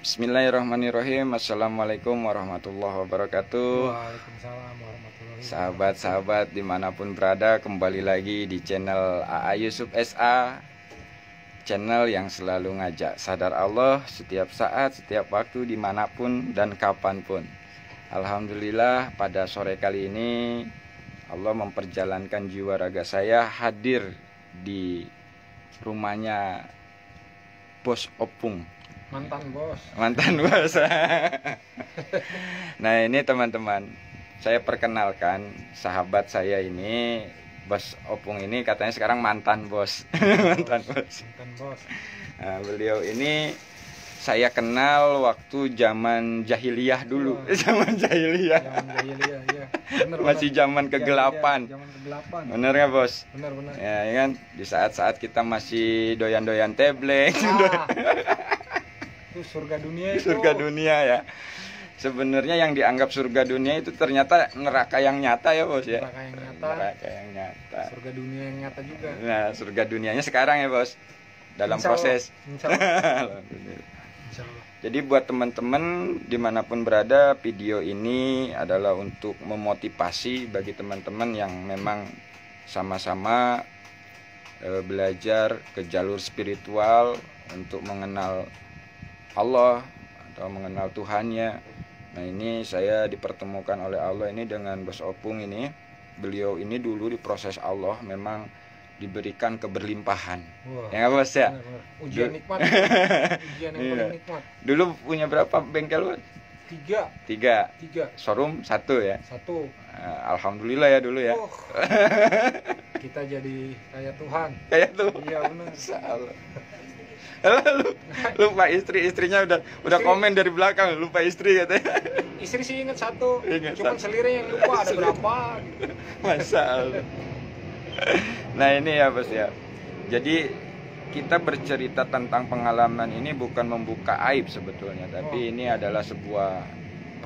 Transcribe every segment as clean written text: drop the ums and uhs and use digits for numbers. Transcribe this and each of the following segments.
Bismillahirrahmanirrahim. Assalamualaikum warahmatullahi wabarakatuh. Waalaikumsalam warahmatullahi wabarakatuh. Sahabat-sahabat dimanapun berada, kembali lagi di channel AA Yusuf SA, channel yang selalu ngajak sadar Allah setiap saat, setiap waktu, dimanapun dan kapanpun. Alhamdulillah, pada sore kali ini Allah memperjalankan jiwa raga saya hadir di rumahnya Bos Opung, Mantan bos. Nah, ini teman-teman, saya perkenalkan sahabat saya ini, Bos Opung ini katanya sekarang mantan bos. Mantan bos. Nah, beliau ini saya kenal waktu zaman jahiliyah dulu. Zaman jahiliyah. Iya. Masih zaman kegelapan. Zaman kegelapan. Bener nggak bos? Bener. Ya kan, di saat-saat kita masih doyan-doyan tebleng. Itu surga dunia itu. Surga dunia ya. Sebenarnya yang dianggap surga dunia itu ternyata neraka yang nyata ya bos ya. Neraka yang nyata. Neraka yang nyata. Surga dunia yang nyata juga. Nah, surga dunianya sekarang ya bos, dalam Insya Allah. proses. Insya Allah. Alhamdulillah. Insya Allah. Jadi buat teman-teman dimanapun berada, video ini adalah untuk memotivasi bagi teman-teman yang memang sama-sama belajar ke jalur spiritual untuk mengenal Allah atau mengenal Tuhannya. Nah, ini saya dipertemukan oleh Allah ini dengan Bos Opung ini. Beliau ini dulu diproses Allah memang diberikan keberlimpahan. Wah. Ya nggak bos ya? Bener. Ujian nikmat. Ujian yang Iya. paling nikmat. Dulu punya berapa bengkel bos? 3. Tiga. Showroom 1 ya. 1. Alhamdulillah ya dulu ya. Oh. Kita jadi kayak Tuhan. Kayak tuh. Iya benar. Salah. Lupa istrinya udah Istri. komen dari belakang, lupa istri katanya. Istri sih ingat 1. Ingat Cuman 1. selirnya yang lupa ada berapa. Masalah. Nah, ini ya bos ya. Jadi kita bercerita tentang pengalaman ini bukan membuka aib sebetulnya, tapi ini adalah sebuah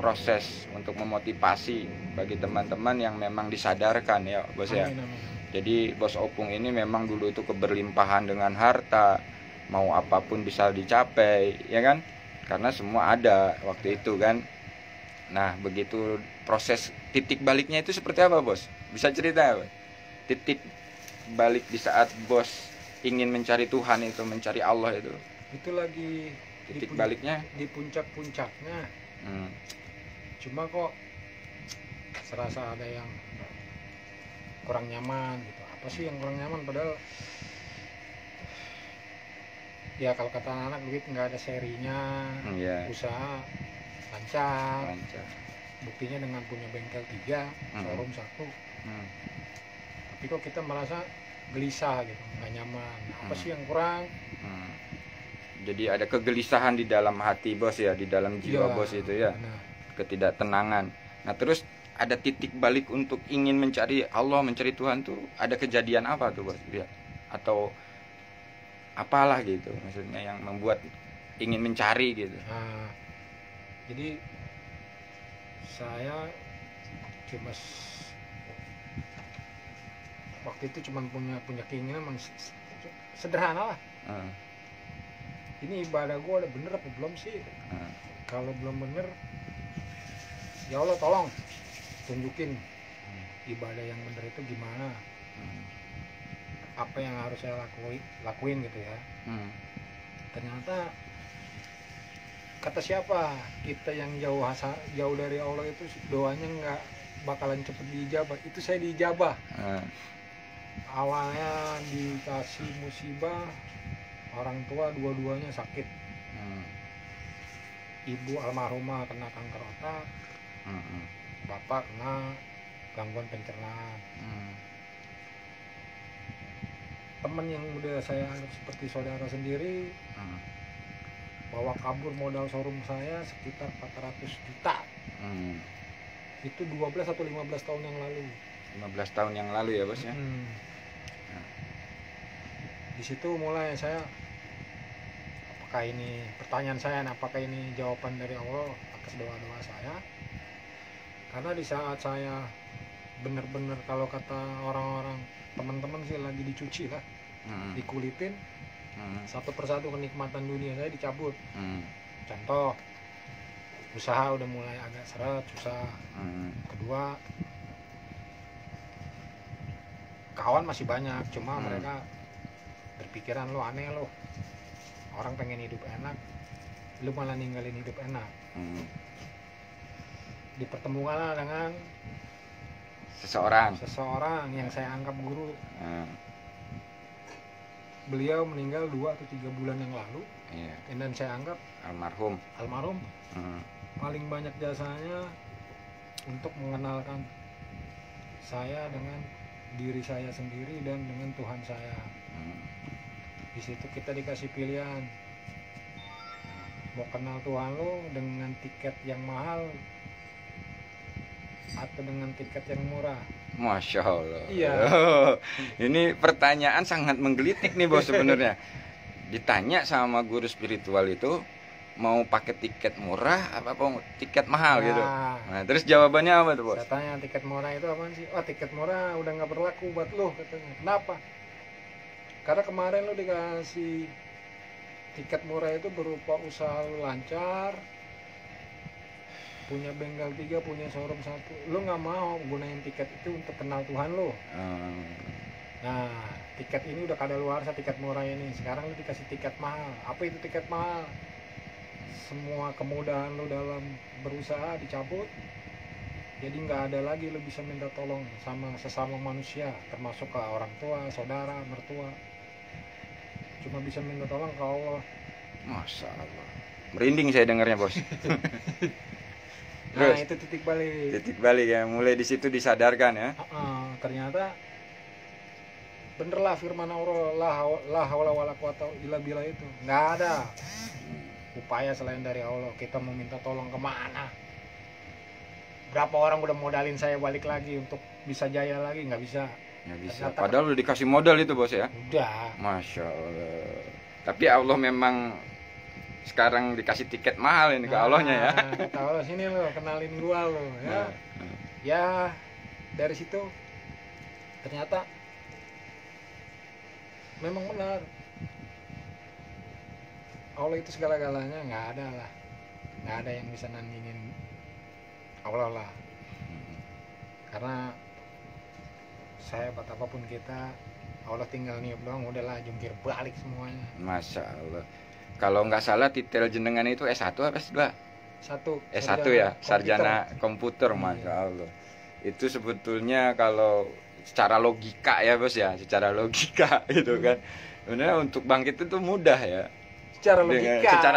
proses untuk memotivasi bagi teman-teman yang memang disadarkan ya bos ya. Amin. Jadi Bos Opung ini memang dulu itu keberlimpahan dengan harta, mau apapun bisa dicapai, ya kan? Karena semua ada waktu itu kan. Nah, begitu proses titik baliknya itu seperti apa, Bos? Bisa cerita, Bos? Titik balik di saat Bos ingin mencari Tuhan itu, mencari Allah itu. Itu lagi Titik baliknya di puncak-puncaknya. Cuma kok serasa ada yang kurang nyaman gitu. Apa sih yang kurang nyaman, padahal ya kalau kata anak begitu nggak ada serinya. Iya. Usaha lancar. Buktinya dengan punya bengkel 3, showroom 1. Tapi kok kita merasa gelisah gitu, nggak nyaman. Apa sih yang kurang? Jadi ada kegelisahan di dalam hati Bos ya, di dalam jiwa Ya, Bos itu ya. benar. Ketidaktenangan. Nah, terus ada titik balik untuk ingin mencari Allah, mencari Tuhan tuh ada kejadian apa tuh Bos? Ya. Atau apalah gitu maksudnya yang membuat ingin mencari gitu. Nah, jadi saya cuma waktu itu cuma punya keinginan sederhana lah. Ini ibadah gue udah bener apa belum sih? Kalau belum bener, ya Allah tolong tunjukin ibadah yang bener itu gimana. Apa yang harus saya lakuin gitu ya. Ternyata kata siapa, kita yang jauh dari Allah itu doanya nggak bakalan cepet diijabah. Itu saya diijabah. Awalnya dikasih musibah, orang tua dua-duanya sakit. Ibu almarhumah kena kanker otak, bapak kena gangguan pencernaan. Temen yang udah saya anggap seperti saudara sendiri bawa kabur modal showroom saya sekitar 400 juta. Itu 12 atau 15 tahun yang lalu. 15 tahun yang lalu ya Bos ya. Di situ mulai saya, apakah ini pertanyaan saya, apakah ini jawaban dari Allah atas doa-doa saya? Karena di saat saya benar-benar, kalau kata orang-orang teman-teman sih, lagi dicuci lah, dikulitin, satu persatu kenikmatan dunia saya dicabut. Contoh, usaha udah mulai agak seret, susah. Kedua, kawan masih banyak, cuma mereka berpikiran lo aneh lo. Orang pengen hidup enak, lu malah ninggalin hidup enak. Dipertemukanlah dengan seseorang yang saya anggap guru. Beliau meninggal 2 atau 3 bulan yang lalu. Dan saya anggap almarhum. Paling banyak jasanya untuk mengenalkan saya dengan diri saya sendiri dan dengan Tuhan saya. Di situ kita dikasih pilihan, mau kenal Tuhan lo dengan tiket yang mahal atau dengan tiket yang murah. Masya Allah. Iya. Ini pertanyaan sangat menggelitik nih bos sebenarnya. Ditanya sama guru spiritual itu mau pakai tiket murah apa tiket mahal gitu. Nah terus jawabannya apa tuh bos? Saya tanya tiket murah itu apaan sih? Oh tiket murah udah nggak berlaku buat lo katanya. Kenapa? Karena kemarin lo dikasih tiket murah itu berupa usaha lo lancar, punya bengkel 3, punya showroom 1. Lo nggak mau gunain tiket itu untuk kenal Tuhan lo. Nah tiket ini udah kadaluarsa, tiket murah ini. Sekarang lo dikasih tiket mahal. Apa itu tiket mahal? Semua kemudahan lo dalam berusaha dicabut, jadi nggak ada lagi lo bisa minta tolong sama sesama manusia, termasuk ke orang tua, saudara, mertua. Cuma bisa minta tolong ke Allah. Masya Allah, merinding saya dengarnya bos. Nah itu titik balik ya, mulai di situ disadarkan ya. Ternyata benerlah firman Allah, la haula wala quwata illa billah itu nggak ada upaya selain dari Allah. Kita mau minta tolong kemana? Berapa orang udah modalin saya balik lagi untuk bisa jaya lagi, nggak bisa. Padahal udah dikasih modal itu bos ya. Udah. Masya Allah. Tapi Allah memang sekarang dikasih tiket mahal ini ke Allahnya ya. Kata Allah, sini lo kenalin gua lo ya. Ya dari situ ternyata memang benar. Allah itu segala-galanya, nggak ada yang bisa nandingin Allah lah. Karena saya buat apapun kita, Allah tinggal niup doang, udahlah jungkir balik semuanya. Masya Allah. Kalau nggak salah titel jenengan itu S1 apa S2? S1 ya, sarjana komputer. Masya Allah. Itu sebetulnya kalau secara logika ya bos ya, secara logika itu kan sebenarnya untuk bangkit itu mudah ya. Secara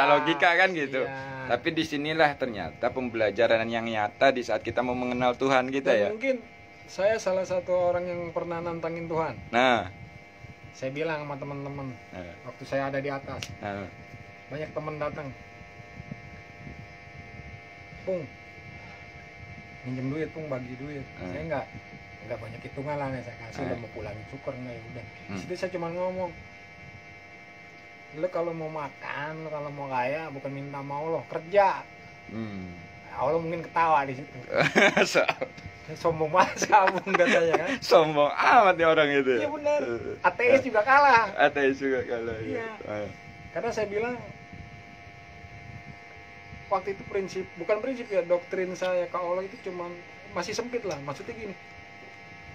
logika kan gitu. Iya. Tapi disinilah ternyata pembelajaran yang nyata di saat kita mau mengenal Tuhan kita. Dan ya mungkin saya salah satu orang yang pernah nantangin Tuhan. Nah saya bilang sama teman-teman waktu saya ada di atas, banyak teman datang, Pung minjem duit, Pung bagi duit. Saya nggak banyak hitungan lah nih, saya kasih udah mau pulangin syukur nggak ya udah. Di situ saya cuma ngomong, lo kalau mau makan, lo kalau mau kaya bukan minta mau lo kerja. Allah mungkin ketawa di situ. Sombong banget kamu katanya kan. Sombong amat nih orang itu. Iya benar. Ateis juga kalah. Iya. Karena saya bilang waktu itu bukan prinsip ya, doktrin saya ke Allah itu cuman masih sempit lah. Maksudnya gini,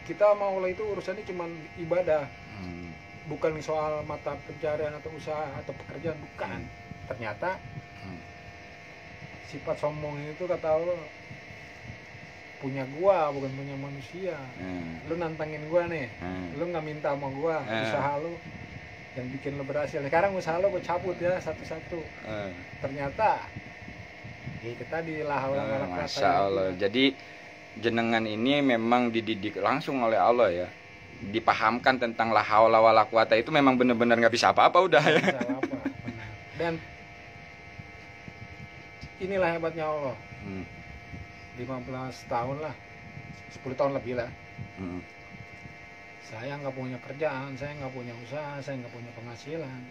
kita sama Allah itu urusannya cuman ibadah. Bukan soal mata pencarian atau usaha atau pekerjaan, bukan. Ternyata sifat sombong itu kata Allah punya gua, bukan punya manusia. Lu nantangin gua nih, lu nggak minta sama gua usaha lu yang bikin lu berhasil. Sekarang usaha lu gua cabut ya satu-satu. Ternyata itu tadi lah Masya Allah. Jadi jenengan ini memang dididik langsung oleh Allah ya, dipahamkan tentang la haula wala quwata itu memang benar-benar nggak bisa apa-apa udah ya. Dan inilah hebatnya Allah. 15 tahun lah, 10 tahun lebih lah. Saya nggak punya kerjaan, saya nggak punya usaha, saya nggak punya penghasilan,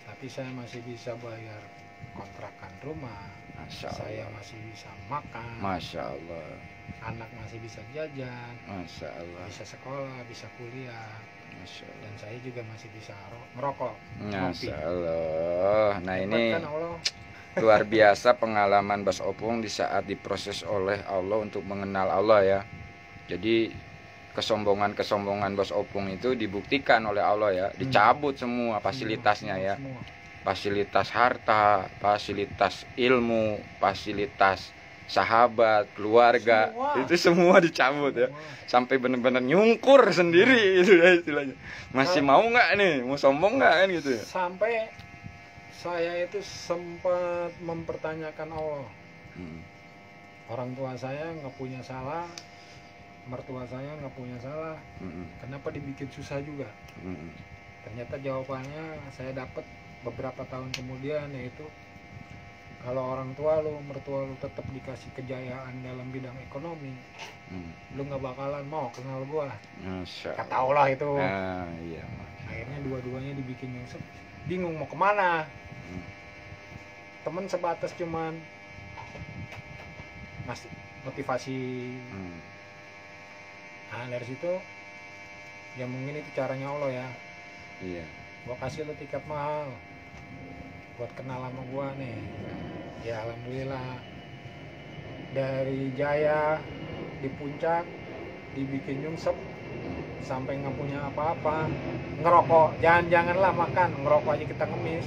tapi saya masih bisa bayar kontrakan rumah. Saya masih bisa makan. Masya Allah. Anak masih bisa jajan. Masya Allah. Bisa sekolah, bisa kuliah. Masya Allah. Dan saya juga masih bisa merokok. Masya Allah. Nah ini kan Allah Luar biasa pengalaman Bas Opung di saat diproses oleh Allah untuk mengenal Allah ya. Jadi kesombongan Bas Opung itu dibuktikan oleh Allah ya. Dicabut semua fasilitasnya ya. Fasilitas harta, fasilitas ilmu, fasilitas sahabat, keluarga, itu semua dicabut ya. Sampai benar-benar nyungkur sendiri itu ya istilahnya. Masih mau nggak nih? Mau sombong nggak kan gitu ya? Sampai saya itu sempat mempertanyakan Allah. Orang tua saya nggak punya salah, mertua saya nggak punya salah. Kenapa dibikin susah juga? Ternyata jawabannya saya dapat beberapa tahun kemudian, yaitu kalau orang tua lu, mertua lu tetap dikasih kejayaan dalam bidang ekonomi, lu nggak bakalan mau kenal gua. Kata Allah itu. Iya. Akhirnya dua-duanya dibikin nyungsep, bingung mau kemana. Temen sebatas cuman ngasih motivasi. Nah dari situ ya mungkin itu caranya Allah ya. Iya. Gua kasih lu tiket mahal buat kenal sama gua nih. Ya alhamdulillah, dari jaya di puncak dibikin nyungsep sampai nggak punya apa-apa, ngerokok janganlah makan, ngerokok aja kita ngemis.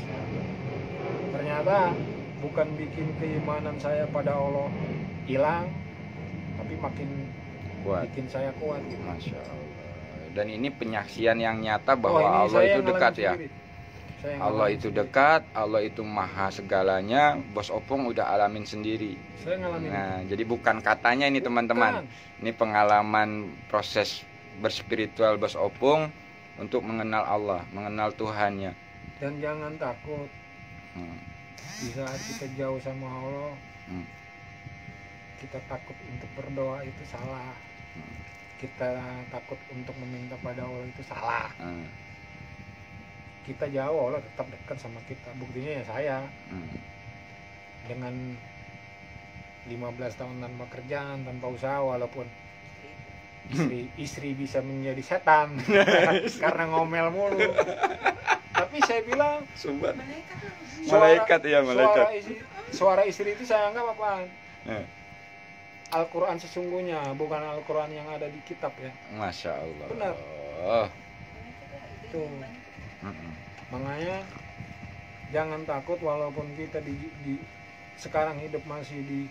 Ternyata bukan bikin keimanan saya pada Allah hilang, tapi makin kuat. Bikin saya kuat gitu. Masya Allah. Dan ini penyaksian yang nyata bahwa Allah itu dekat ya. Allah itu dekat, Allah itu maha segalanya. Bos Opung udah alamin sendiri. Saya ngalamin. Nah, jadi bukan katanya ini teman-teman. Ini pengalaman proses berspiritual Bos Opung untuk mengenal Allah, mengenal Tuhannya. Dan jangan takut. Di saat kita jauh sama Allah, kita takut untuk berdoa itu salah. Kita takut untuk meminta pada Allah itu salah. Kita jauh, Allah tetap dekat sama kita. Buktinya ya saya dengan 15 tahun tanpa kerjaan, tanpa usaha, walaupun istri bisa menjadi setan karena ngomel mulu. Tapi saya bilang malaikat ya, malaikat. Suara istri itu saya anggap apaan? Al-Quran sesungguhnya, bukan Al-Quran yang ada di kitab ya. Masya Allah. Benar. Tuh. Makanya jangan takut, walaupun kita sekarang hidup masih di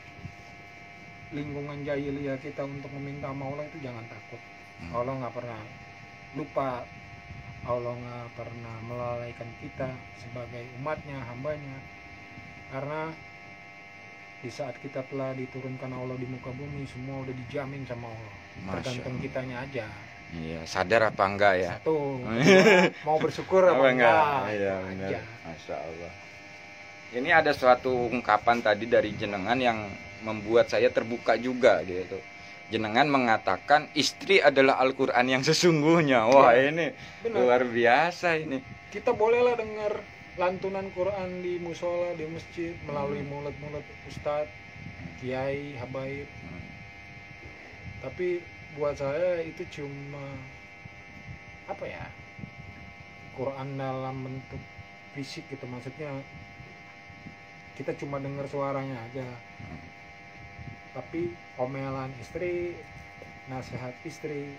lingkungan jahiliyah, kita untuk meminta maulah itu jangan takut. Allah nggak pernah lupa, Allah nggak pernah melalaikan kita sebagai umatnya, hambanya. Karena di saat kita telah diturunkan Allah di muka bumi, semua udah dijamin sama Allah. Tergantung kitanya aja. Iya, sadar apa enggak ya? Satu, mau bersyukur apa enggak? Iya, benar. Masya Allah. Ini ada suatu ungkapan tadi dari jenengan yang membuat saya terbuka juga gitu. Jenengan mengatakan istri adalah Al-Quran yang sesungguhnya. Wah ya, ini benar. Luar biasa ini. Kita bolehlah dengar lantunan Quran di musola, di masjid, melalui mulut-mulut ustadz, kiai, habaib. Tapi buat saya itu cuma apa ya, Quran dalam bentuk fisik gitu, maksudnya kita cuma dengar suaranya aja. Tapi omelan istri, nasihat istri,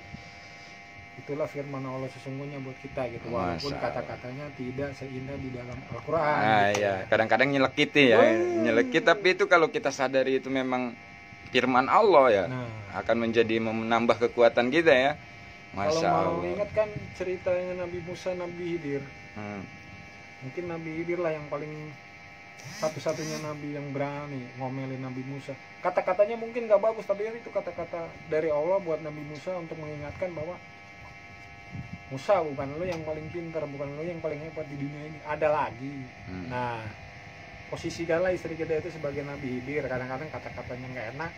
itulah firman Allah sesungguhnya buat kita gitu. Walaupun kata-katanya tidak seindah di dalam Al-Quran. Gitu. Ya, kadang-kadang nyelekit ya, nyelekit. Tapi itu kalau kita sadari itu memang firman Allah ya, akan menjadi menambah kekuatan kita ya. Masya kalau mau Allah. ingat kan ceritanya Nabi Musa, Nabi Khidir. Mungkin Nabi Khidir lah yang paling satu-satunya Nabi yang berani ngomelin Nabi Musa. Kata-katanya mungkin gak bagus, tapi itu kata-kata dari Allah buat Nabi Musa untuk mengingatkan bahwa Musa, bukan lo yang paling pintar, bukan lo yang paling hebat di dunia ini, ada lagi. Nah, posisikanlah istri kita itu sebagai Nabi Khidir. Kadang-kadang kata-katanya nggak enak,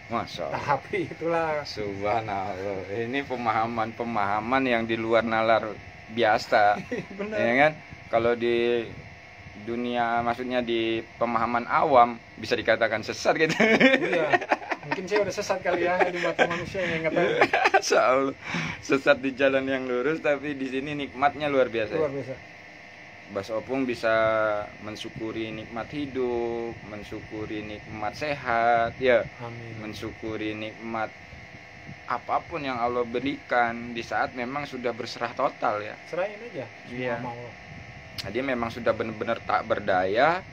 Masya Allah. tapi itulah. Subhanallah. Ini pemahaman yang di luar nalar biasa. Benar. Ya kan? Kalau di dunia, maksudnya di pemahaman awam, bisa dikatakan sesat gitu. Iya. Mungkin saya udah sesat kali ya di mata manusia yang nggak tahu. Masya Allah. Sesat di jalan yang lurus, tapi di sini nikmatnya luar biasa. Luar biasa. Bas Opung bisa mensyukuri nikmat hidup, mensyukuri nikmat sehat, ya, Amin. mensyukuri nikmat apapun yang Allah berikan di saat memang sudah berserah total ya. Serahin aja Iya. sama Allah. Nah, dia memang sudah benar-benar tak berdaya,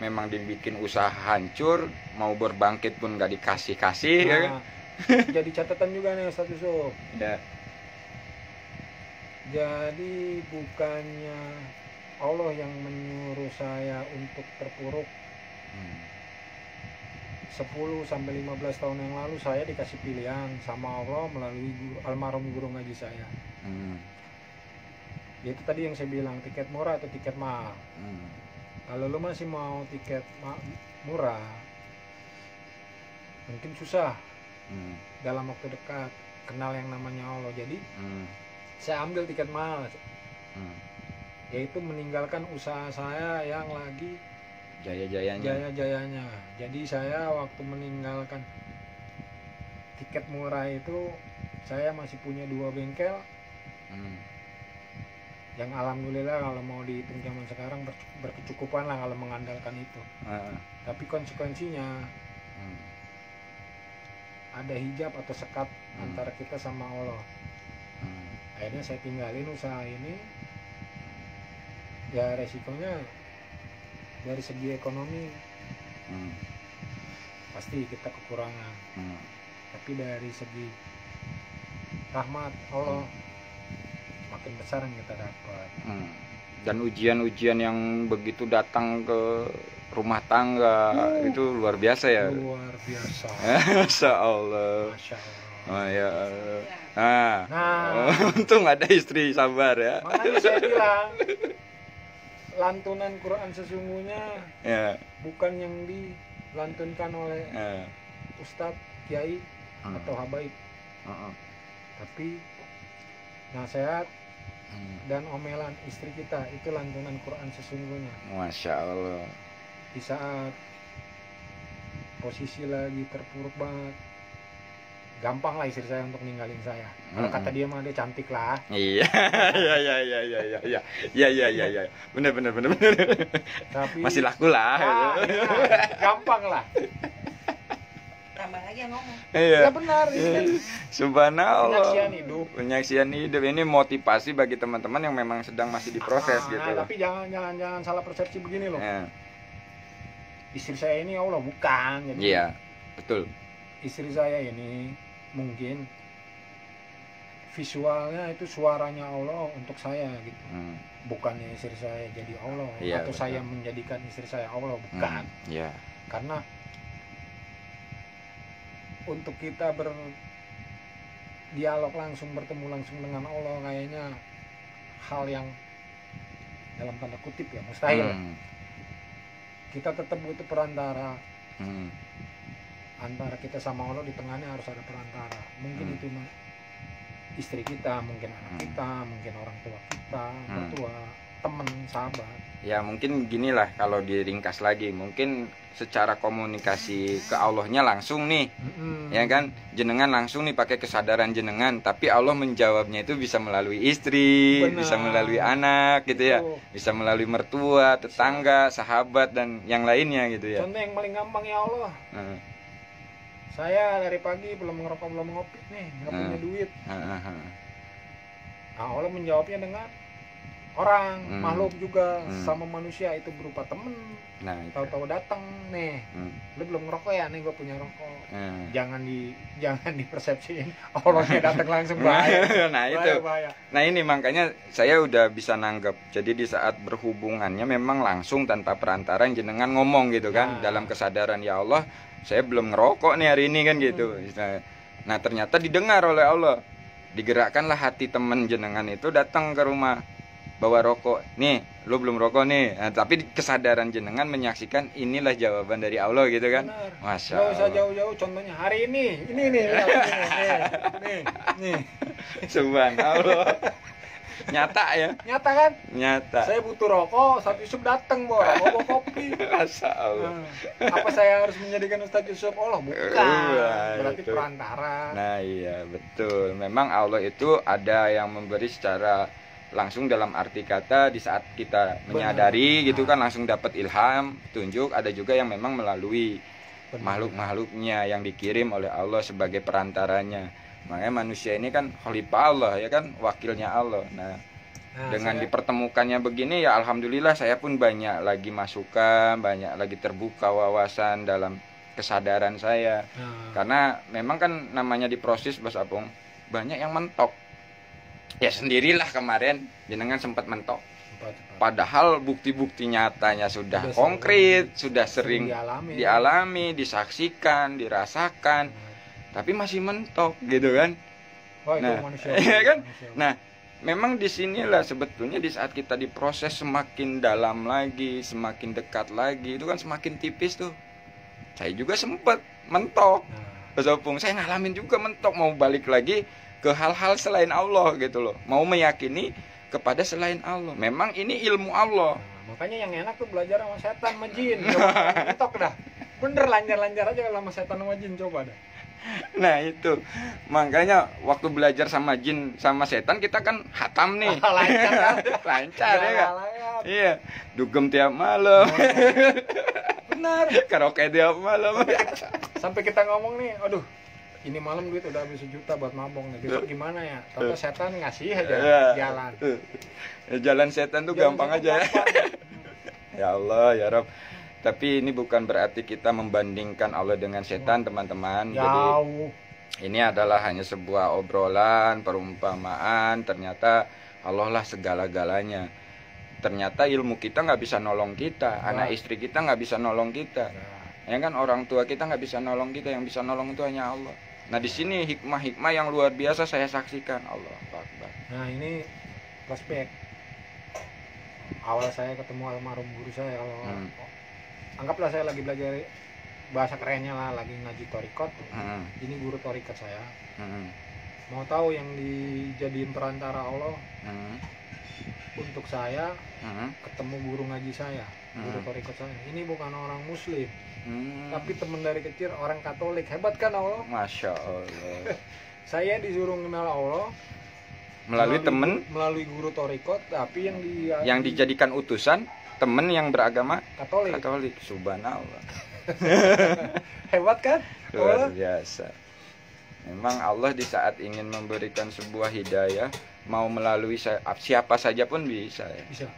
memang dibikin usaha hancur, mau berbangkit pun nggak dikasih-kasih, ya kan? Jadi catatan juga nih Ustaz Yusuf. Ya. Jadi bukannya Allah yang menyuruh saya untuk terpuruk. 10 sampai 15 tahun yang lalu saya dikasih pilihan sama Allah melalui almarhum guru ngaji saya. Itu tadi yang saya bilang, tiket murah atau tiket mahal. Kalau lu masih mau tiket murah, mungkin susah dalam waktu dekat kenal yang namanya Allah. Jadi saya ambil tiket mahal, yaitu meninggalkan usaha saya yang lagi jaya-jayanya. Jadi saya waktu meninggalkan tiket murah itu, saya masih punya 2 bengkel yang alhamdulillah kalau mau dihitung zaman sekarang berkecukupan lah kalau mengandalkan itu. Tapi konsekuensinya ada hijab atau sekat antara kita sama Allah. Akhirnya saya tinggalin usaha ini. Ya resikonya dari segi ekonomi pasti kita kekurangan, tapi dari segi rahmat Allah makin besar yang kita dapat. Dan ujian-ujian yang begitu datang ke rumah tangga itu luar biasa ya. Luar biasa. Masya Allah. Masya Allah. Oh ya. Nah, untung ada istri sabar ya. Makanya saya bilang lantunan Quran sesungguhnya bukan yang dilantunkan oleh Ustadz, Kiai atau Habaib, tapi nasihat dan omelan istri kita, itu lantunan Quran sesungguhnya. Masya Allah. Di saat posisi lagi terpuruk banget, gampang lah istri saya untuk ninggalin saya. Kalau kata dia mah dia cantik lah. Iya. Bener. Tapi masih laku lah. Gampang lah. Tambah lagi yang ngomong. Iya. Ya benar. Subhanallah. Penyaksian hidup. Penyaksian hidup ini motivasi bagi teman-teman yang memang sedang masih diproses gitu. Tapi jangan salah persepsi begini loh. Istri saya ini Allah bukan. Jadi iya, betul. Istri saya ini mungkin visualnya itu suaranya Allah untuk saya gitu. Bukannya istri saya jadi Allah atau betul. Saya menjadikan istri saya Allah, bukan. Karena untuk kita berdialog langsung, bertemu langsung dengan Allah kayaknya hal yang dalam tanda kutip ya mustahil. Kita tetap butuh perantara. Antara kita sama Allah, di tengahnya harus ada perantara. Mungkin itu istri kita, mungkin anak kita, mungkin orang tua kita, mertua, teman, sahabat. Ya mungkin ginilah kalau diringkas lagi, mungkin secara komunikasi ke Allahnya langsung nih, ya kan, jenengan langsung nih pakai kesadaran jenengan, tapi Allah menjawabnya itu bisa melalui istri, bisa melalui anak gitu ya, bisa melalui mertua, tetangga, sahabat dan yang lainnya gitu ya. Contoh yang paling gampang ya Allah. Saya dari pagi belum ngerokok, belum ngopi nih, nggak punya duit. Nah, Allah menjawabnya dengan orang, makhluk juga, sama manusia, itu berupa temen. Nah, tahu-tahu datang nih, lu belum ngerokok ya, nih gue punya rokok. Jangan dipersepsiin Allahnya datang langsung, bahaya. Nah itu, bahaya. Nah ini makanya saya udah bisa nanggap. Jadi di saat berhubungannya memang langsung tanpa perantara, jenengan ngomong gitu kan, dalam kesadaran, ya Allah, saya belum ngerokok nih hari ini kan gitu. Nah ternyata didengar oleh Allah, digerakkanlah hati teman jenengan itu datang ke rumah, bawa rokok, nih lu belum rokok nih. Nah, tapi kesadaran jenengan menyaksikan inilah jawaban dari Allah gitu kan. Benar. Masya Allah. Gak usah jauh-jauh, contohnya hari ini nih, nih. Subhanallah. Nyata ya? Nyata kan? Nyata. Saya butuh rokok, Ustadz Yusuf datang bawa kopi. Masya Allah. Apa saya harus menjadikan Ustadz Yusuf Allah? Bukan. Berarti itu perantara. Nah iya betul. Memang Allah itu ada yang memberi secara langsung dalam arti kata di saat kita menyadari gitu kan langsung dapat ilham, tunjuk. Ada juga yang memang melalui makhluk-makhluknya yang dikirim oleh Allah sebagai perantaranya. Makanya manusia ini kan khalifah Allah ya kan, wakilnya Allah. Nah, dengan dipertemukannya begini ya alhamdulillah saya pun banyak lagi masukan, banyak lagi terbuka wawasan dalam kesadaran saya. Karena memang kan namanya diproses Bos Apung, banyak yang mentok. Ya sendirilah kemarin jenengan sempat mentok. Padahal bukti-bukti nyatanya sudah konkret, sudah sering dialami, disaksikan, dirasakan, tapi masih mentok gitu kan. Nah, ya kan? Nah, memang disinilah sebetulnya di saat kita diproses semakin dalam lagi, semakin dekat lagi, itu kan semakin tipis tuh. Saya juga sempat mentok, Bos Apung, saya ngalamin juga mentok, mau balik lagi ke hal-hal selain Allah gitu loh, mau meyakini kepada selain Allah. Memang ini ilmu Allah. Makanya yang enak tuh belajar sama setan sama jin. Mentok dah. Bener lancar-lancar aja kalau sama setan sama jin, coba dah. Nah itu makanya waktu belajar sama jin sama setan kita kan hatam nih. Lancar kan? Lancar ya kan? Iya, dugem tiap malam. Benar. Karaoke tiap malam. Sampai kita ngomong nih, aduh ini malam duit udah habis 1 juta buat mabong nih, besok gimana ya? Tapi setan ngasih aja jalan. Jalan setan tuh jalan gampang aja ya. Ya Allah ya Rob. Tapi ini bukan berarti kita membandingkan Allah dengan setan teman-teman. Jadi ini adalah hanya sebuah obrolan, perumpamaan. Ternyata Allah lah segala-galanya. Ternyata ilmu kita nggak bisa nolong kita, anak istri kita nggak bisa nolong kita, ya kan, orang tua kita nggak bisa nolong kita, yang bisa nolong itu hanya Allah. Nah di sini hikmah-hikmah yang luar biasa saya saksikan. Allah Akbar. Nah ini flashback awal saya ketemu almarhum guru saya. Anggaplah saya lagi belajar, bahasa kerennya lah, lagi ngaji torikot. Ini guru torikot saya. Mau tahu yang dijadiin perantara Allah untuk saya ketemu guru ngaji saya, guru torikot saya. Ini bukan orang muslim, tapi teman dari kecil orang Katolik. Hebat kan Allah? Masya Allah. Saya disuruh kenal Allah melalui guru torikot, tapi yang dijadikan utusan temen yang beragama Katolik. Subhanallah. Hebat kan? Luar biasa. Memang Allah di saat ingin memberikan sebuah hidayah, mau melalui siapa saja pun bisa ya. Bisa.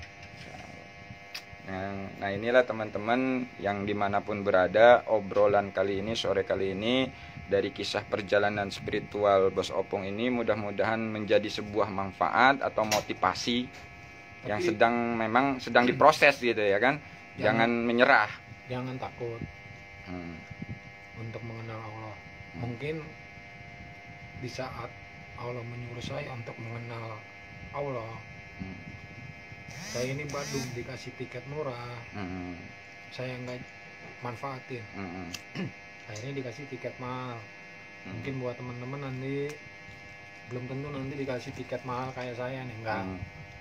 Nah inilah teman-teman yang dimanapun berada, obrolan kali ini, sore kali ini, dari kisah perjalanan spiritual Bos Opung ini mudah-mudahan menjadi sebuah manfaat atau motivasi. Yang sedang diproses gitu ya kan. Jangan menyerah, jangan takut untuk mengenal Allah. Mungkin di saat Allah menyuruh saya untuk mengenal Allah, saya ini Badung dikasih tiket murah, saya nggak manfaatin. Akhirnya dikasih tiket mahal. Mungkin buat teman-teman nanti belum tentu nanti dikasih tiket mahal kayak saya nih, enggak.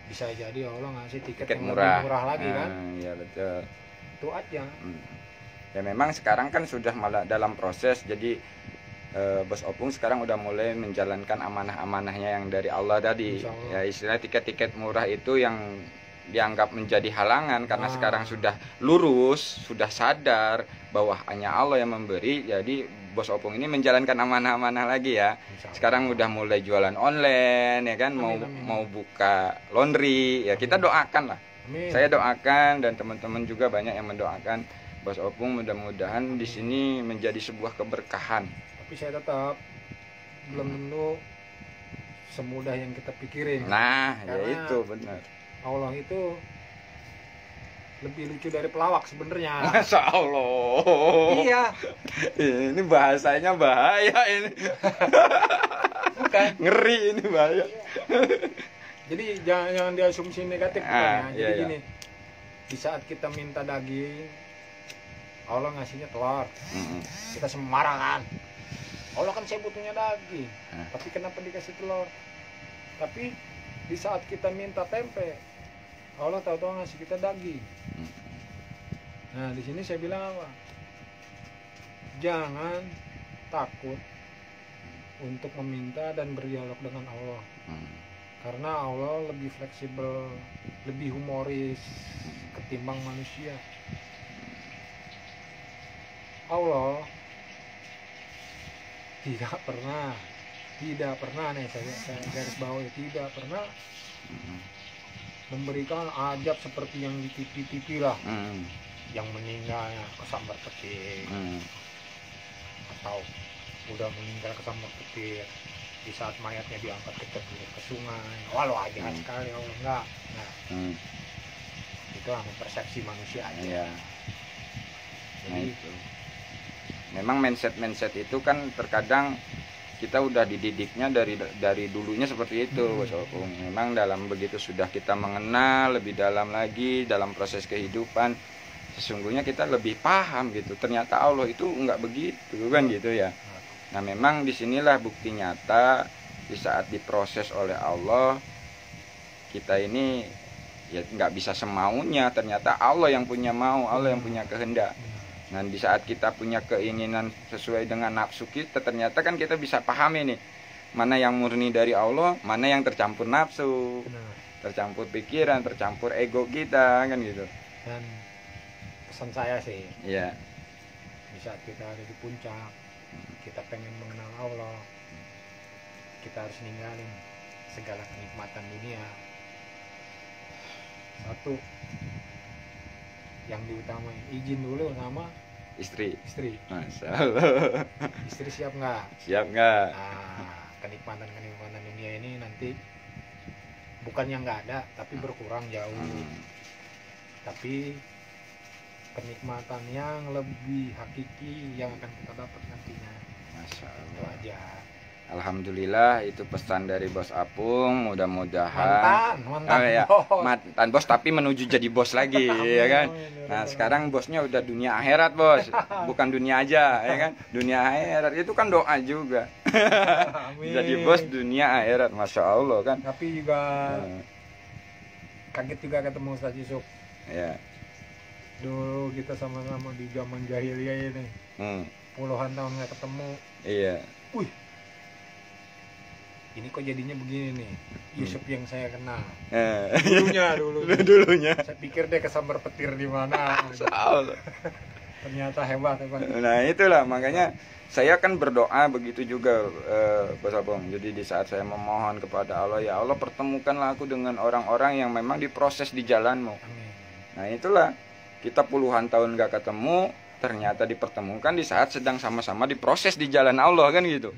Bisa jadi Allah ngasih tiket yang murah. lebih murah lagi kan. Iya betul. Itu aja. Ya memang sekarang kan sudah malah dalam proses. Jadi Bos Opung sekarang udah mulai menjalankan amanah-amanahnya yang dari Allah tadi. Ya istilah tiket-tiket murah itu yang dianggap menjadi halangan karena sekarang sudah lurus, sudah sadar bahwa hanya Allah yang memberi. Jadi Bos Opung ini menjalankan amanah-amanah lagi ya. Sekarang udah mulai jualan online ya kan, mau buka laundry ya, kita doakan lah. Saya doakan dan teman-teman juga banyak yang mendoakan Bos Opung, mudah-mudahan di sini menjadi sebuah keberkahan. Tapi saya tetap belum tentu semudah yang kita pikirin. Nah, ya itu benar. Allah itu lebih lucu dari pelawak sebenarnya. Masya Allah. Iya. Ini bahasanya bahaya ini. Bukan. Ngeri ini bahaya. Jadi jangan diasumsi negatif. Jadi iya. gini, di saat kita minta daging, Allah ngasihnya telur. Kita semarang kan. Allah kan saya butuhnya daging. Tapi kenapa dikasih telur? Tapi di saat kita minta tempe, Allah tahu-tahu ngasih kita daging. Nah, di sini saya bilang apa? Jangan takut untuk meminta dan berdialog dengan Allah. Karena Allah lebih fleksibel, lebih humoris ketimbang manusia. Allah tidak pernah nih, saya garis bawahi, tidak pernah memberikan ajab seperti yang di TV lah, yang meninggalnya kesambar petir, atau udah meninggal kesambar petir, di saat mayatnya diangkat ke sungai. Walau aja sekali Allah, enggak. Nah, itu hanya persepsi manusia aja. Jadi itu memang mindset itu kan terkadang kita udah dididiknya dari dulunya seperti itu, Bos Opung. Memang dalam begitu sudah kita mengenal lebih dalam lagi dalam proses kehidupan, sesungguhnya kita lebih paham gitu. Ternyata Allah itu enggak begitu kan gitu ya. Nah, memang disinilah bukti nyata di saat diproses oleh Allah, kita ini ya nggak bisa semaunya. Ternyata Allah yang punya mau, Allah yang punya kehendak. Nah, di saat kita punya keinginan sesuai dengan nafsu kita, ternyata kan kita bisa pahami nih, mana yang murni dari Allah, mana yang tercampur nafsu, tercampur pikiran, tercampur ego kita, kan gitu. Dan pesan saya sih, ya, di saat kita ada di puncak, kita pengen mengenal Allah, kita harus ninggalin segala kenikmatan dunia. Satu, yang diutamain, izin dulu sama istri. Masya Allah. Istri siap nggak? Siap nggak? Nah, kenikmatan dunia ini nanti bukan yang nggak ada, tapi berkurang jauh. Tapi kenikmatan yang lebih hakiki yang akan kita dapat nantinya. Masya Allah. Itu aja. Alhamdulillah, itu pesan dari Bos Apung. Mudah-mudahan mantan bos tapi menuju jadi bos lagi. Ya kan. Nah, sekarang bosnya udah dunia akhirat, Bos, bukan dunia aja, ya kan. Dunia akhirat itu kan doa juga. Jadi bos dunia akhirat, Masya Allah kan. Tapi juga kaget juga ketemu Ustaz Yusuf. Ya. Dulu kita sama-sama di zaman jahiliyah ini, puluhan tahun nggak ketemu. Iya. Wih, ini kok jadinya begini nih, Yusuf yang saya kenal. Dulunya. Saya pikir dia kesambar petir di mana. Ternyata hebat. Nah, itulah makanya saya kan berdoa begitu juga, Bos Apung. Jadi di saat saya memohon kepada Allah, ya Allah pertemukanlah aku dengan orang-orang yang memang diproses di jalanmu. Amin. Nah, itulah kita puluhan tahun gak ketemu, ternyata dipertemukan di saat sedang sama-sama diproses di jalan Allah, kan gitu.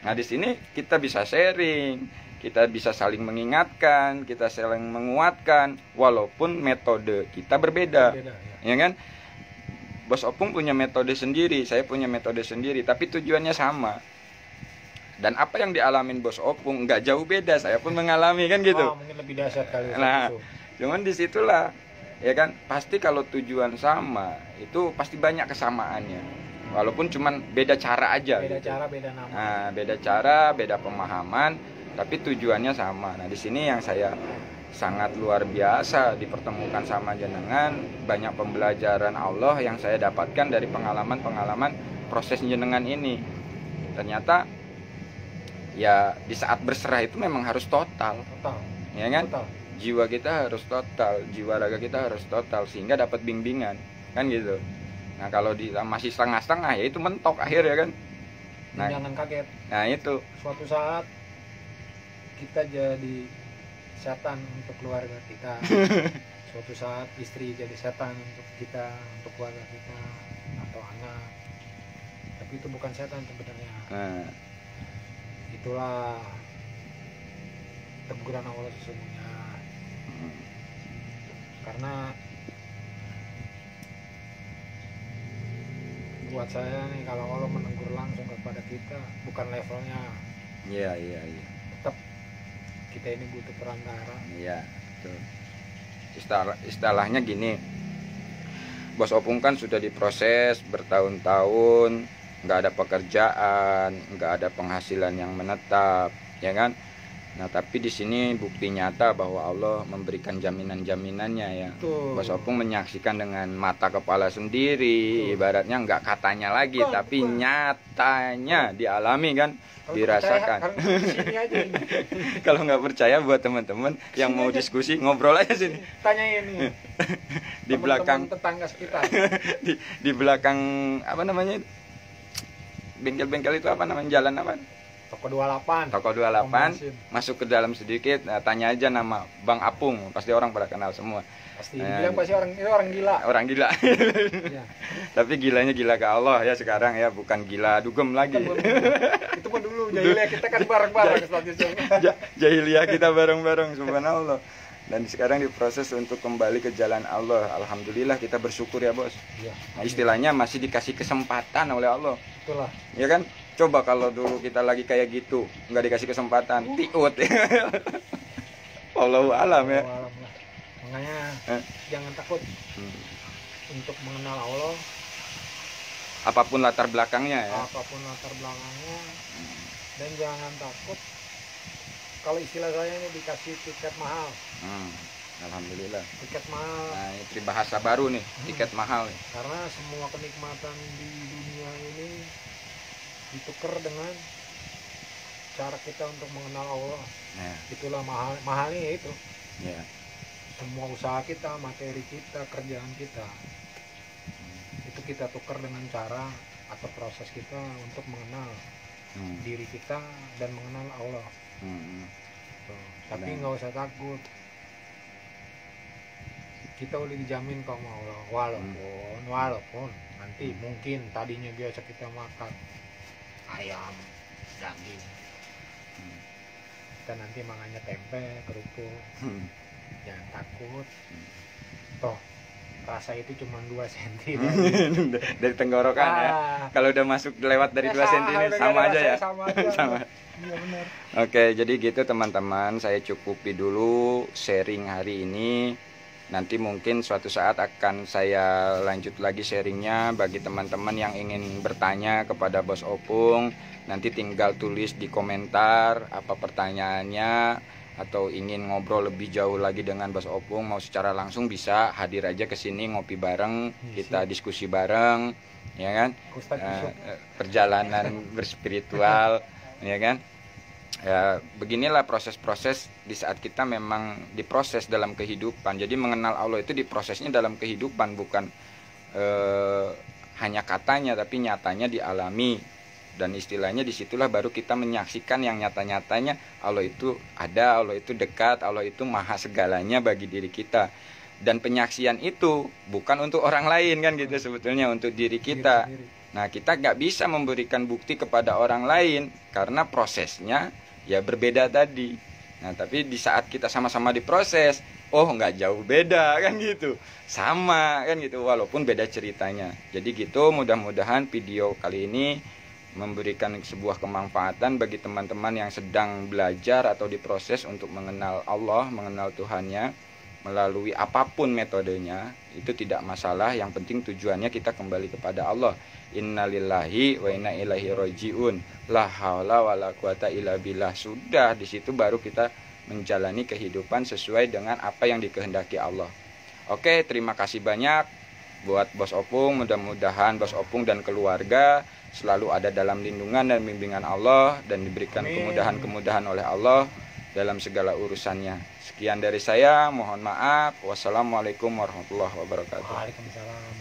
Nah, di sini kita bisa sharing, kita bisa saling mengingatkan, kita saling menguatkan, walaupun metode kita berbeda, ya kan? Bos Opung punya metode sendiri, saya punya metode sendiri, tapi tujuannya sama. Dan apa yang dialamin Bos Opung nggak jauh beda, saya pun mengalami, kan gitu. Mungkin lebih dahsyat kali. Nah, cuman disitulah, ya kan, pasti kalau tujuan sama, itu pasti banyak kesamaannya. Walaupun cuman beda cara aja. Beda cara, beda nama. Nah, beda cara, beda pemahaman, tapi tujuannya sama. Nah, di sini yang saya sangat luar biasa dipertemukan sama jenengan, banyak pembelajaran Allah yang saya dapatkan dari pengalaman-pengalaman proses jenengan ini. Ternyata ya di saat berserah itu memang harus total. Ya kan? Total. Jiwa kita harus total, jiwa raga kita harus total sehingga dapat bimbingan, kan gitu. Nah, kalau masih setengah-setengah, ya itu mentok akhir, ya kan. Nah, jangan kaget. Nah, itu suatu saat kita jadi setan untuk keluarga kita. Suatu saat istri jadi setan untuk kita, untuk keluarga kita atau anak. Tapi itu bukan setan sebenarnya. Itulah teguran Allah sesungguhnya. Karena buat saya nih, kalau Allah menegur langsung kepada kita, bukan levelnya. Iya. Tetap kita ini butuh perantara. Iya, betul. Istilahnya gini, Bos Opung kan sudah diproses bertahun-tahun, nggak ada pekerjaan, nggak ada penghasilan yang menetap, ya kan. Nah, tapi di sini bukti nyata bahwa Allah memberikan jaminan-jaminannya ya. Bos Opung menyaksikan dengan mata kepala sendiri, ibaratnya nggak katanya lagi, tapi nyatanya dialami kan, dirasakan. Kalau nggak percaya buat teman-teman yang mau diskusi, ngobrol aja sini. Tanya ini. Di belakang tetangga sekitar. di belakang apa namanya? Bengkel-bengkel itu apa namanya, jalan apa? Toko 28. Toko 28, masuk ke dalam sedikit, nah, tanya aja nama Bang Apung, pasti orang pada kenal semua. Pasti bilang pasti orang gila. Orang gila. Ya. Tapi gilanya gila ke Allah ya sekarang ya, bukan gila dugem lagi. Itu mah dulu jahiliyah kita kan bareng-bareng jahiliyah kita bareng-bareng, subhanallah. Dan sekarang diproses untuk kembali ke jalan Allah. Alhamdulillah, kita bersyukur ya bos. Ya, nah, istilahnya masih dikasih kesempatan oleh Allah. Itulah. Ya kan? Coba kalau dulu kita lagi kayak gitu, nggak dikasih kesempatan, tiut. Wallahu alam ya. Makanya jangan takut untuk mengenal Allah. Apapun latar belakangnya ya. Apapun latar belakangnya. Dan jangan takut kalau istilah saya ini dikasih tiket mahal. Alhamdulillah. Tiket mahal. Nah, ini peribahasa baru nih, tiket mahal. Karena semua kenikmatan di dunia ini ditukar dengan cara kita untuk mengenal Allah. Itulah mahalnya itu. Semua usaha kita, materi kita, kerjaan kita, itu kita tukar dengan cara atau proses kita untuk mengenal diri kita dan mengenal Allah. Tapi nggak usah takut, kita udah dijamin kok sama Allah. Walaupun nanti mungkin tadinya biasa kita makan ayam, daging, kita nanti makannya tempe, kerupuk. Jangan takut, toh rasa itu cuma 2 cm dari tenggorokan ya. Kalau udah masuk lewat dari 2 cm ini sama aja ya. Sama. Iya benar. Oke, jadi gitu teman-teman, saya cukupi dulu sharing hari ini. Nanti mungkin suatu saat akan saya lanjut lagi sharingnya. Bagi teman-teman yang ingin bertanya kepada Bos Opung, nanti tinggal tulis di komentar apa pertanyaannya, atau ingin ngobrol lebih jauh lagi dengan Bos Opung, mau secara langsung bisa hadir aja ke sini, ngopi bareng, kita diskusi bareng, ya kan? Perjalanan berspiritual, ya kan? Ya, beginilah proses-proses di saat kita memang diproses dalam kehidupan. Jadi mengenal Allah itu diprosesnya dalam kehidupan, bukan hanya katanya, tapi nyatanya dialami. Dan istilahnya disitulah baru kita menyaksikan yang nyata-nyatanya Allah itu ada, Allah itu dekat, Allah itu maha segalanya bagi diri kita. Dan penyaksian itu bukan untuk orang lain kan gitu, sebetulnya untuk diri kita. Nah, kita nggak bisa memberikan bukti kepada orang lain karena prosesnya ya berbeda tadi. Nah, tapi di saat kita sama-sama diproses, oh nggak jauh beda kan gitu, sama kan gitu, walaupun beda ceritanya. Jadi gitu, mudah-mudahan video kali ini memberikan sebuah kemanfaatan bagi teman-teman yang sedang belajar atau diproses untuk mengenal Allah, mengenal Tuhannya melalui apapun metodenya. Itu tidak masalah, yang penting tujuannya kita kembali kepada Allah. Innalillahi wa inna ilaihi rajiun, la haula wala quwata illa billah. Sudah di situ baru kita menjalani kehidupan sesuai dengan apa yang dikehendaki Allah. Oke, terima kasih banyak buat Bos Opung. Mudah-mudahan Bos Opung dan keluarga selalu ada dalam lindungan dan bimbingan Allah dan diberikan kemudahan-kemudahan oleh Allah dalam segala urusannya. Sekian dari saya, mohon maaf. Wassalamualaikum warahmatullahi wabarakatuh. Waalaikumsalam.